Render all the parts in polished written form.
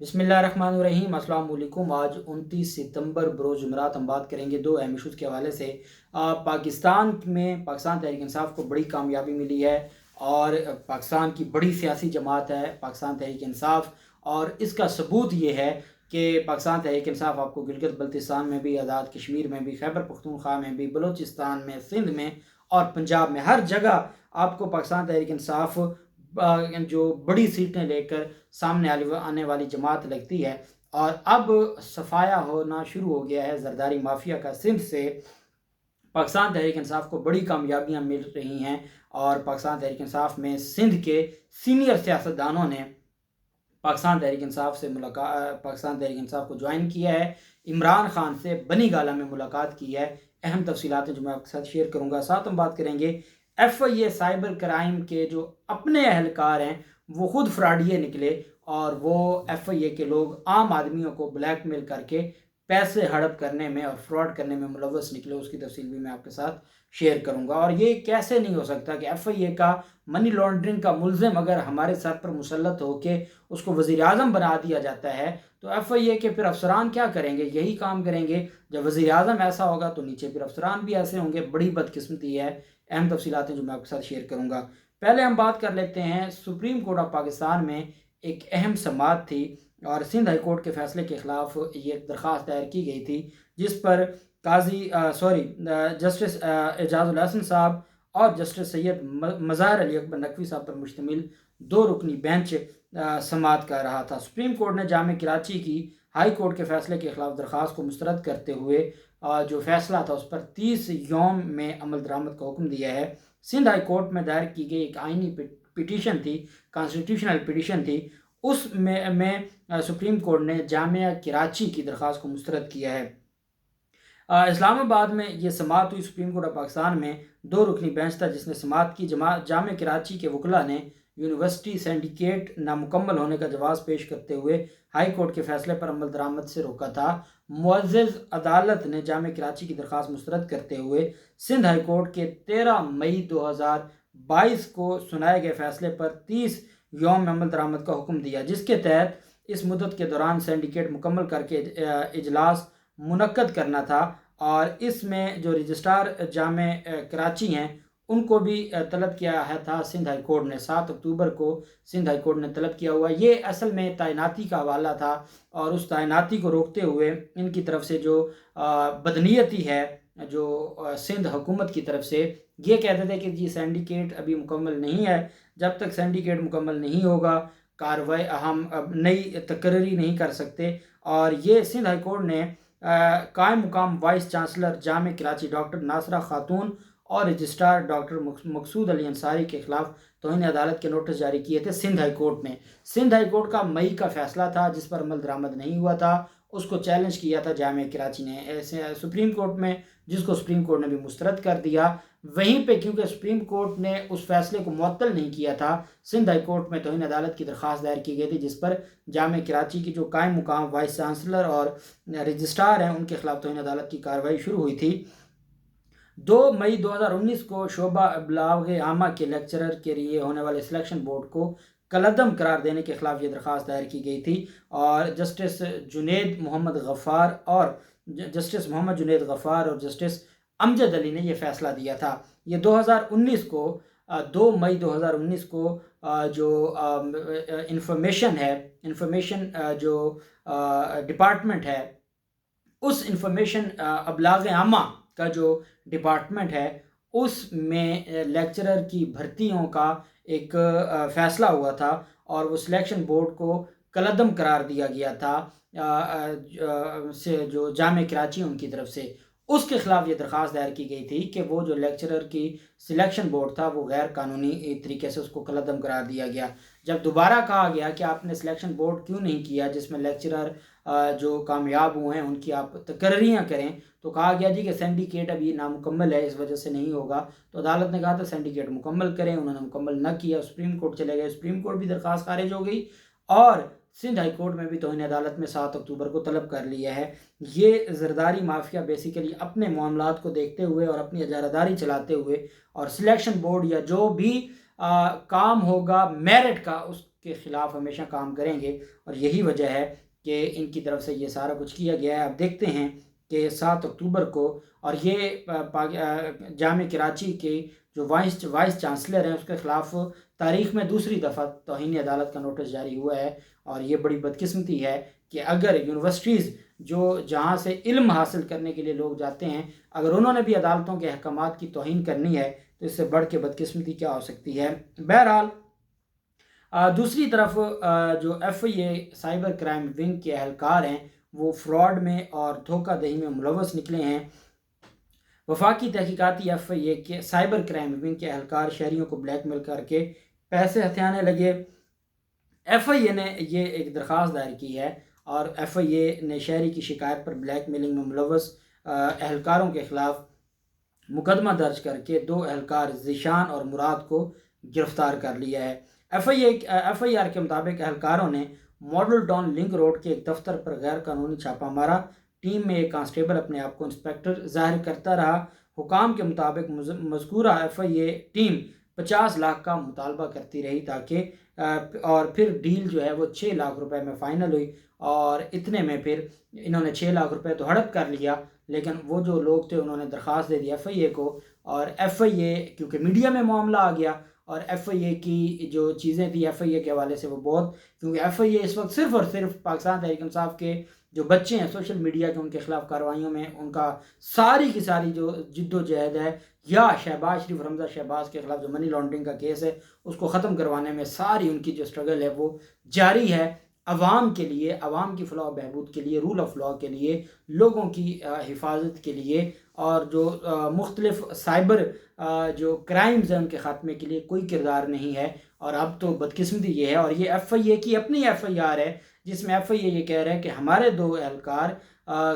بسم اللہ الرحمن الرحیم۔ السلام علیکم۔ آج 29 ستمبر بروز جمعرات ہم بات کریں گے دو اہم ایشوز کے حوالے سے۔ پاکستان میں پاکستان تحریک انصاف کو بڑی کامیابی ملی ہے اور پاکستان کی بڑی سیاسی جماعت ہے پاکستان تحریک انصاف، اور اس کا ثبوت یہ ہے کہ پاکستان تحریک انصاف آپ کو گلگت بلتستان میں بھی، آزاد کشمیر میں بھی، خیبر پختونخوا میں بھی، بلوچستان میں، سندھ میں اور پنجاب میں، ہر جگہ آپ کو پاکستان تحریک انصاف جو بڑی سیٹیں لے کر سامنے آنے والی جماعت لگتی ہے۔ اور اب صفایا ہونا شروع ہو گیا ہے زرداری مافیا کا۔ سندھ سے پاکستان تحریک انصاف کو بڑی کامیابیاں مل رہی ہیں، اور پاکستان تحریک انصاف میں سندھ کے سینئر سیاستدانوں نے پاکستان تحریک انصاف کو جوائن کیا ہے۔ عمران خان سے بنی گالہ میں ملاقات کی ہے۔ اہم تفصیلات جو میں آپ کے ساتھ شیئر کروں گا، ساتھ ہم بات کریں گے F I A cyber crime کے جو اپنے اہلکار ہیں وہ خود فراڈیے نکلے، اور وہ ایف آئی اے کے لوگ عام آدمیوں کو بلیک میل کر کے پیسے ہڑپ کرنے میں اور فراڈ کرنے میں ملوث نکلے۔ اس کی تفصیل بھی میں آپ کے ساتھ شیئر کروں گا۔ اور یہ کیسے نہیں ہو سکتا کہ ایف آئی اے کا منی لانڈرنگ کا ملزم اگر ہمارے سر پر مسلط ہو کے اس کو وزیر اعظم بنا دیا جاتا ہے تو ایف آئی اے کے پھر افسران کیا کریں گے؟ یہی کام کریں گے۔ جب وزیر اعظم ایسا ہوگا تو نیچے پھر افسران بھی ایسے ہوں گے۔ بڑی بدقسمتی ہے۔ اہم تفصیلات ہیں جو میں آپ کے ساتھ شیئر کروں گا۔ پہلے ہم بات کر لیتے ہیں سپریم کورٹ آف پاکستان میں ایک اہم سماعت تھی، اور سندھ ہائی کورٹ کے فیصلے کے خلاف یہ درخواست دائر کی گئی تھی، جس پر جسٹس اعجاز الحسن صاحب اور جسٹس سید مظاہر علی اکبر نقوی صاحب پر مشتمل 2 رکنی بینچ سماعت کر رہا تھا۔ سپریم کورٹ نے جامع کراچی کی ہائی کورٹ کے فیصلے کے خلاف درخواست کو مسترد کرتے ہوئے جو فیصلہ تھا اس پر 30 یوم میں عمل درآمد کا حکم دیا ہے۔ سندھ ہائی کورٹ میں دائر کی گئی ایک آئینی پٹیشن تھی، کانسٹیٹیوشنل پٹیشن تھی، اس میں سپریم کورٹ نے جامعہ کراچی کی درخواست کو مسترد کیا ہے۔ اسلام آباد میں یہ سماعت ہوئی۔ سپریم کورٹ آف پاکستان میں 2 رکنی بینچ تھا جس نے سماعت کی۔ جامعہ کراچی کے وکلاء نے یونیورسٹی سینڈیکیٹ نامکمل ہونے کا جواز پیش کرتے ہوئے ہائی کورٹ کے فیصلے پر عمل درآمد سے روکا تھا۔ معزز عدالت نے جامعہ کراچی کی درخواست مسترد کرتے ہوئے سندھ ہائی کورٹ کے 13 مئی 2022 کو سنائے گئے فیصلے پر 30 یوم میں عمل درآمد کا حکم دیا، جس کے تحت اس مدت کے دوران سینڈیکیٹ مکمل کر کے اجلاس منعقد کرنا تھا، اور اس میں جو رجسٹرار جامع کراچی ہیں ان کو بھی طلب کیا ہے تھا سندھ ہائی کورٹ نے۔ 7 اکتوبر کو سندھ ہائی کورٹ نے طلب کیا ہوا۔ یہ اصل میں تعیناتی کا حوالہ تھا، اور اس تعیناتی کو روکتے ہوئے ان کی طرف سے جو بدنیتی ہے جو سندھ حکومت کی طرف سے، یہ کہتے تھے کہ یہ سینڈیکیٹ ابھی مکمل نہیں ہے، جب تک سینڈیکیٹ مکمل نہیں ہوگا کارروائی ہم نئی تقرری نہیں کر سکتے۔ اور یہ سندھ ہائی کورٹ نے قائم مقام وائس چانسلر جامع کراچی ڈاکٹر ناصرہ خاتون اور رجسٹرار ڈاکٹر مقصود علی انصاری کے خلاف توہین عدالت کے نوٹس جاری کیے تھے سندھ ہائی کورٹ نے۔ سندھ ہائی کورٹ کا مئی کا فیصلہ تھا جس پر عمل درآمد نہیں ہوا تھا، اس کو چیلنج کیا تھا جامع کراچی نے سپریم کورٹ میں، جس کو سپریم کورٹ نے بھی مسترد کر دیا۔ وہیں پہ کیونکہ سپریم کورٹ نے اس فیصلے کو معطل نہیں کیا تھا، سندھ ہائی کورٹ میں توہین عدالت کی درخواست دائر کی گئی تھی، جس پر جامع کراچی کی جو قائم مقام وائس چانسلر اور رجسٹرار ہیں ان کے خلاف توہین عدالت کی کارروائی شروع ہوئی تھی۔ 2 مئی 2019 کو شعبہ ابلاغ عامہ کے لیکچرر کے لیے ہونے والے سلیکشن بورڈ کو کالعدم قرار دینے کے خلاف یہ درخواست دائر کی گئی تھی، اور جسٹس محمد جنید غفار اور جسٹس امجد علی نے یہ فیصلہ دیا تھا۔ یہ 2 مئی 2019 کو جو انفارمیشن جو ڈپارٹمنٹ ہے، اس انفارمیشن ابلاغ عامہ کا جو ڈپارٹمنٹ ہے اس میں لیکچرر کی بھرتیوں کا ایک فیصلہ ہوا تھا، اور وہ سلیکشن بورڈ کو کالعدم قرار دیا گیا تھا جو جامع کراچی ان کی طرف سے۔ اس کے خلاف یہ درخواست دائر کی گئی تھی کہ وہ جو لیکچرر کی سلیکشن بورڈ تھا وہ غیر قانونی طریقے سے اس کو کالعدم قرار دیا گیا۔ جب دوبارہ کہا گیا کہ آپ نے سلیکشن بورڈ کیوں نہیں کیا جس میں لیکچرر جو کامیاب ہوئے ہیں ان کی آپ تقرریاں کریں، تو کہا گیا جی کہ سینڈیکیٹ ابھی نامکمل ہے اس وجہ سے نہیں ہوگا، تو عدالت نے کہا تھا سینڈیکیٹ مکمل کریں، انہوں نے مکمل نہ کیا، سپریم کورٹ چلے گئے، سپریم کورٹ بھی درخواست خارج ہو گئی، اور سندھ ہائی کورٹ میں بھی توہین عدالت میں 7 اکتوبر کو طلب کر لیا ہے۔ یہ زرداری مافیا بیسیکلی اپنے معاملات کو دیکھتے ہوئے اور اپنی اجارہ داری چلاتے ہوئے، اور سلیکشن بورڈ یا جو بھی کام ہوگا میرٹ کا، اس کے خلاف ہمیشہ کام کریں گے، اور یہی وجہ ہے کہ ان کی طرف سے یہ سارا کچھ کیا گیا ہے۔ اب دیکھتے ہیں کہ 7 اکتوبر کو، اور یہ جامعہ کراچی کے جو وائس چانسلر ہیں اس کے خلاف تاریخ میں دوسری دفعہ توہین عدالت کا نوٹس جاری ہوا ہے، اور یہ بڑی بدقسمتی ہے کہ اگر یونیورسٹیز جہاں سے علم حاصل کرنے کے لیے لوگ جاتے ہیں، اگر انہوں نے بھی عدالتوں کے احکامات کی توہین کرنی ہے تو اس سے بڑھ کے بدقسمتی کیا ہو سکتی ہے۔ بہرحال دوسری طرف جو F I A cyber crime wing کے اہلکار ہیں وہ فراڈ میں اور دھوکہ دہی میں ملوث نکلے ہیں۔ وفاقی تحقیقاتی ایف آئی اے کے سائبر کرائم ونگ کے اہلکار شہریوں کو بلیک میل کر کے پیسے ہتھیانے لگے۔ ایف آئی اے نے یہ ایک درخواست دائر کی ہے، اور ایف آئی اے نے شہری کی شکایت پر بلیک میلنگ میں ملوث اہلکاروں کے خلاف مقدمہ درج کر کے 2 اہلکار ذیشان اور مراد کو گرفتار کر لیا ہے۔ ایف آئی آر کے مطابق اہلکاروں نے ماڈل ٹاؤن لنک روڈ کے ایک دفتر پر غیر قانونی چھاپہ مارا۔ ٹیم میں ایک کانسٹیبل اپنے آپ کو انسپیکٹر ظاہر کرتا رہا۔ حکام کے مطابق مذکورہ F I A team 50 lakh کا مطالبہ کرتی رہی تاکہ اور پھر ڈیل جو ہے وہ 6 لاکھ روپے میں فائنل ہوئی، اور اتنے میں پھر انہوں نے 6 لاکھ روپے تو ہڑپ کر لیا، لیکن وہ جو لوگ تھے انہوں نے درخواست دے دی ایف آئی اے کو، اور ایف آئی اے کیونکہ میڈیا میں معاملہ آ گیا، اور ایف آئی اے کی جو چیزیں تھیں ایف آئی اے کے حوالے سے وہ بہت، کیونکہ ایف آئی اے اس وقت صرف اور صرف پاکستان تحریک انصاف کے جو بچے ہیں سوشل میڈیا کے ان کے خلاف کارروائیوں میں ان کا ساری کی ساری جو جد و جہد ہے، یا شہباز شریف اور حمزہ شہباز کے خلاف جو منی لانڈرنگ کا کیس ہے اس کو ختم کروانے میں ساری ان کی جو اسٹرگل ہے وہ جاری ہے، عوام کے لیے، عوام کی فلاح و بہبود کے لیے، رول آف لاء کے لیے، لوگوں کی حفاظت کے لیے، اور جو مختلف سائبر جو کرائمز ہیں ان کے خاتمے کے لیے کوئی کردار نہیں ہے۔ اور اب تو بدقسمتی یہ ہے، اور یہ ایف آئی اے کی اپنی ایف آئی آر ہے جس میں ایف آئی اے یہ کہہ رہے ہیں کہ ہمارے 2 اہلکار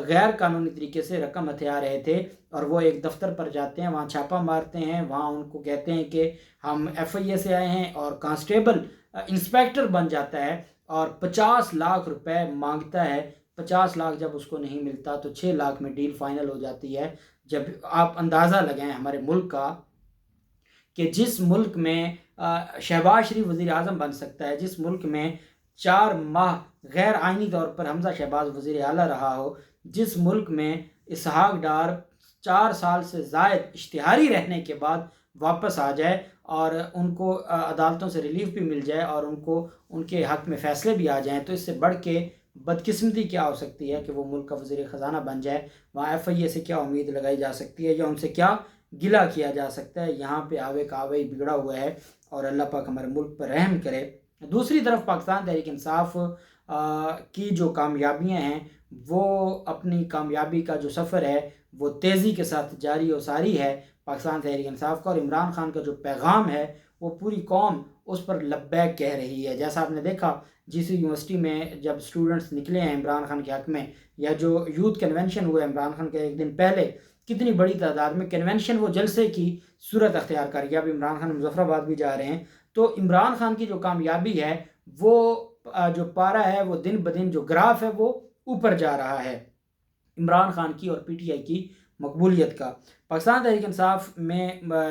غیر قانونی طریقے سے رقم ہتھیا رہے تھے، اور وہ ایک دفتر پر جاتے ہیں، وہاں چھاپہ مارتے ہیں، وہاں ان کو کہتے ہیں کہ ہم ایف آئی اے سے آئے ہیں، اور کانسٹیبل انسپیکٹر بن جاتا ہے اور 50 لاکھ روپے مانگتا ہے۔ 50 لاکھ جب اس کو نہیں ملتا تو 6 لاکھ میں ڈیل فائنل ہو جاتی ہے۔ جب آپ اندازہ لگائیں ہمارے ملک کا کہ جس ملک میں شہباز شریف وزیر اعظم بن سکتا ہے، جس ملک میں 4 ماہ غیر آئینی طور پر حمزہ شہباز وزیر اعلیٰ رہا ہو، جس ملک میں اسحاق ڈار 4 سال سے زائد اشتہاری رہنے کے بعد واپس آ جائے اور ان کو عدالتوں سے ریلیف بھی مل جائے اور ان کو ان کے حق میں فیصلے بھی آ جائیں، تو اس سے بڑھ کے بدقسمتی کیا ہو سکتی ہے کہ وہ ملک کا وزیر خزانہ بن جائے۔ وہاں ایف آئی اے سے کیا امید لگائی جا سکتی ہے، یا ان سے کیا گلہ کیا جا سکتا ہے؟ یہاں پہ آوے کاوے بگڑا ہوا ہے، اور اللہ پاک ہمارے ملک پر رحم کرے۔ دوسری طرف پاکستان تحریک انصاف کی جو کامیابیاں ہیں، وہ اپنی کامیابی کا جو سفر ہے وہ تیزی کے ساتھ جاری و ساری ہے پاکستان تحریک انصاف کا، اور عمران خان کا جو پیغام ہے وہ پوری قوم اس پر لبیک کہہ رہی ہے۔ جیسا آپ نے دیکھا جی سی یونیورسٹی میں جب اسٹوڈنٹس نکلے ہیں عمران خان کے حق میں، یا جو یوتھ کنونشن ہوا ہے عمران خان کے ایک دن پہلے، کتنی بڑی تعداد میں کنونشن وہ جلسے کی صورت اختیار کر گیا۔ ابھی عمران خان مظفر آباد بھی جا رہے ہیں، تو عمران خان کی جو کامیابی ہے، وہ جو پارا ہے، وہ دن بدن جو گراف ہے وہ اوپر جا رہا ہے عمران خان کی اور پی ٹی آئی کی مقبولیت کا۔ پاکستان تحریک انصاف میں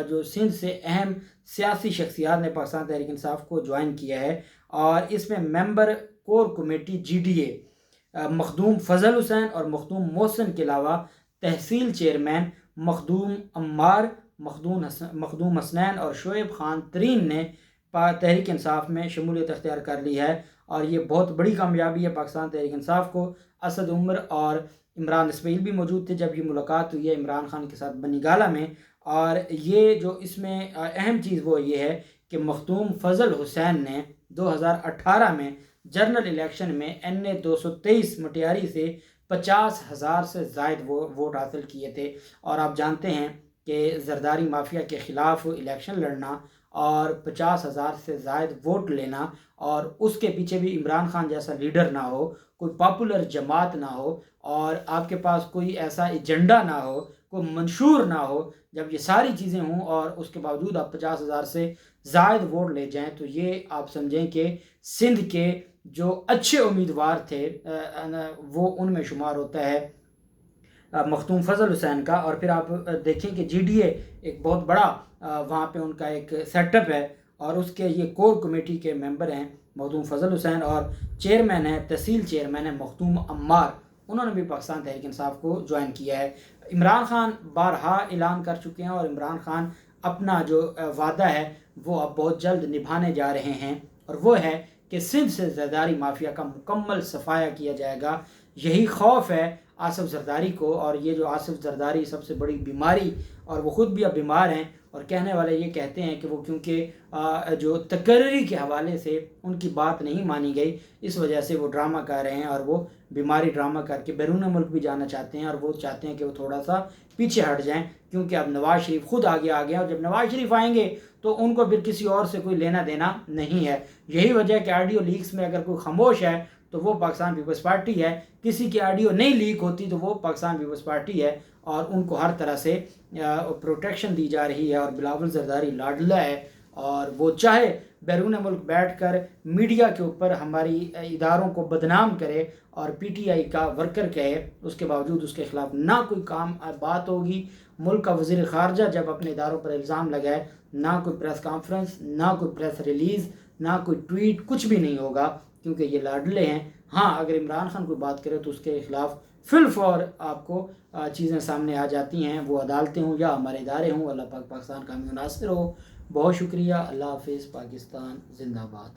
جو سندھ سے اہم سیاسی شخصیات نے پاکستان تحریک انصاف کو جوائن کیا ہے، اور اس میں ممبر core committee G D A مخدوم فضل حسین اور مخدوم محسن کے علاوہ تحصیل چیئرمین مخدوم عمار، مخدوم حسنین اور شعیب خان ترین نے تحریک انصاف میں شمولیت اختیار کر لی ہے، اور یہ بہت بڑی کامیابی ہے پاکستان تحریک انصاف کو۔ اسد عمر اور عمران اسماعیل بھی موجود تھے جب یہ ملاقات ہوئی ہے عمران خان کے ساتھ بنی گالہ میں، اور یہ جو اس میں اہم چیز وہ یہ ہے کہ مخدوم فضل حسین نے 2018 میں جنرل الیکشن میں NA 223 مٹیاری سے 50,000 سے زائد ووٹ حاصل کیے تھے، اور آپ جانتے ہیں کہ زرداری مافیا کے خلاف الیکشن لڑنا اور 50,000 سے زائد ووٹ لینا، اور اس کے پیچھے بھی عمران خان جیسا لیڈر نہ ہو، کوئی پاپولر جماعت نہ ہو، اور آپ کے پاس کوئی ایسا ایجنڈا نہ ہو، کوئی منشور نہ ہو، جب یہ ساری چیزیں ہوں اور اس کے باوجود آپ 50,000 سے زائد ووٹ لے جائیں، تو یہ آپ سمجھیں کہ سندھ کے جو اچھے امیدوار تھے وہ ان میں شمار ہوتا ہے مخدوم فضل حسین کا۔ اور پھر آپ دیکھیں کہ جی ڈی اے ایک بہت بڑا وہاں پہ ان کا ایک سیٹ اپ ہے، اور اس کے یہ کور کمیٹی کے ممبر ہیں مخدوم فضل حسین، اور چیئرمین ہیں تحصیل چیئرمین ہیں مخدوم عمار، انہوں نے بھی پاکستان تحریک انصاف کو جوائن کیا ہے۔ عمران خان بارہا اعلان کر چکے ہیں، اور عمران خان اپنا جو وعدہ ہے وہ اب بہت جلد نبھانے جا رہے ہیں، اور وہ ہے کہ سندھ سے زرداری مافیا کا مکمل صفایا کیا جائے گا۔ یہی خوف ہے آصف زرداری کو، اور یہ جو آصف زرداری سب سے بڑی بیماری، اور وہ خود بھی اب بیمار ہیں، اور کہنے والے یہ کہتے ہیں کہ وہ کیونکہ جو تقرری کے حوالے سے ان کی بات نہیں مانی گئی، اس وجہ سے وہ ڈرامہ کر رہے ہیں، اور وہ بیماری ڈرامہ کر کے بیرون ملک بھی جانا چاہتے ہیں، اور وہ چاہتے ہیں کہ وہ تھوڑا سا پیچھے ہٹ جائیں، کیونکہ اب نواز شریف خود آگے آ گئے ہیں، اور جب نواز شریف آئیں گے تو ان کو پھر کسی اور سے کوئی لینا دینا نہیں ہے۔ یہی وجہ ہے کہ آڈیو لیکس میں اگر کوئی خاموش ہے تو وہ پاکستان پیپلز پارٹی ہے، کسی کی آڈیو نہیں لیک ہوتی تو وہ پاکستان پیپلز پارٹی ہے، اور ان کو ہر طرح سے پروٹیکشن دی جا رہی ہے، اور بلاول زرداری لاڈلا ہے، اور وہ چاہے بیرون ملک بیٹھ کر میڈیا کے اوپر ہماری اداروں کو بدنام کرے اور پی ٹی آئی کا ورکر کہے، اس کے باوجود اس کے خلاف نہ کوئی کام بات ہوگی۔ ملک کا وزیر خارجہ جب اپنے اداروں پر الزام لگائے، نہ کوئی پریس کانفرنس، نہ کوئی پریس ریلیز، نہ کوئی ٹویٹ، کچھ بھی نہیں ہوگا، کیونکہ یہ لاڈلے ہیں۔ ہاں اگر عمران خان کوئی بات کرے تو اس کے خلاف فی الفور آپ کو چیزیں سامنے آ جاتی ہیں، وہ عدالتیں ہوں یا ہمارے ادارے ہوں۔ اللہ پاک پاکستان کا حامی و ناصر ہو۔ بہت شکریہ۔ اللہ حافظ۔ پاکستان زندہ باد۔